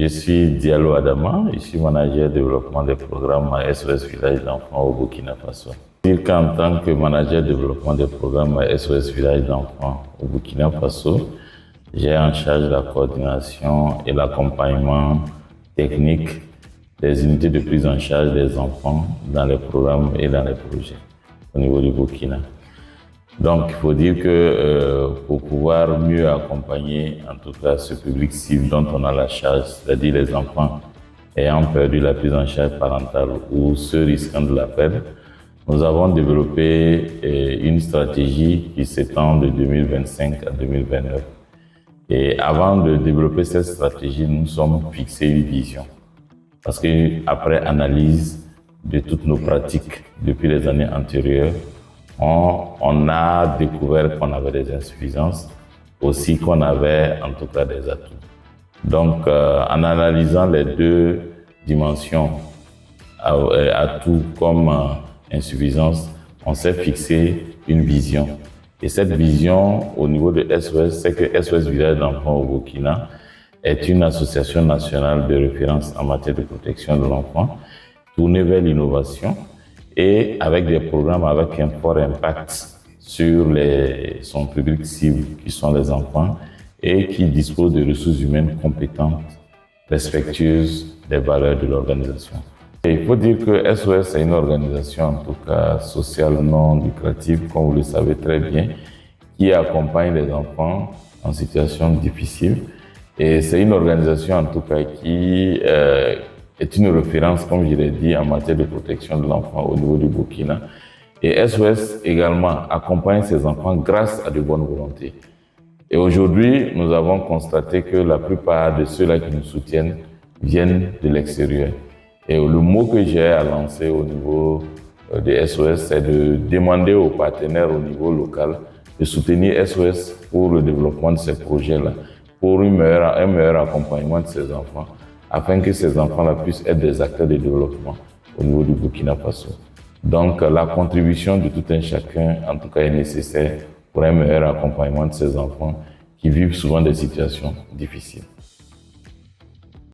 Je suis Diallo Adama, je suis manager développement des programmes à SOS Village d'enfants au Burkina Faso. Dire qu'en tant que manager développement des programmes à SOS Village d'enfants au Burkina Faso, j'ai en charge la coordination et l'accompagnement technique des unités de prise en charge des enfants dans les programmes et dans les projets au niveau du Burkina. Donc, il faut dire que pour pouvoir mieux accompagner, en tout cas, ce public cible dont on a la charge, c'est-à-dire les enfants ayant perdu la prise en charge parentale ou ceux risquant de la perdre, nous avons développé une stratégie qui s'étend de 2025 à 2029. Et avant de développer cette stratégie, nous nous sommes fixés une vision. Parce qu'après analyse de toutes nos pratiques depuis les années antérieures, on a découvert qu'on avait des insuffisances, aussi qu'on avait en tout cas des atouts. Donc, en analysant les deux dimensions, atouts comme insuffisance, on s'est fixé une vision. Et cette vision, au niveau de SOS, c'est que SOS Village d'enfants au Burkina est une association nationale de référence en matière de protection de l'enfant, tournée vers l'innovation, et avec des programmes avec un fort impact sur son public cible, qui sont les enfants, et qui disposent de ressources humaines compétentes, respectueuses des valeurs de l'organisation. Il faut dire que SOS est une organisation, en tout cas sociale non lucrative, comme vous le savez très bien, qui accompagne les enfants en situation difficile. Et c'est une organisation, en tout cas, qui est une référence, comme je l'ai dit, en matière de protection de l'enfant au niveau du Burkina. Et SOS également accompagne ces enfants grâce à de bonnes volontés. Et aujourd'hui, nous avons constaté que la plupart de ceux-là qui nous soutiennent viennent de l'extérieur. Et le mot que j'ai à lancer au niveau des SOS, c'est de demander aux partenaires au niveau local de soutenir SOS pour le développement de ces projets-là, pour un meilleur accompagnement de ces enfants, afin que ces enfants-là puissent être des acteurs de développement au niveau du Burkina Faso. Donc, la contribution de tout un chacun, en tout cas, est nécessaire pour un meilleur accompagnement de ces enfants qui vivent souvent des situations difficiles.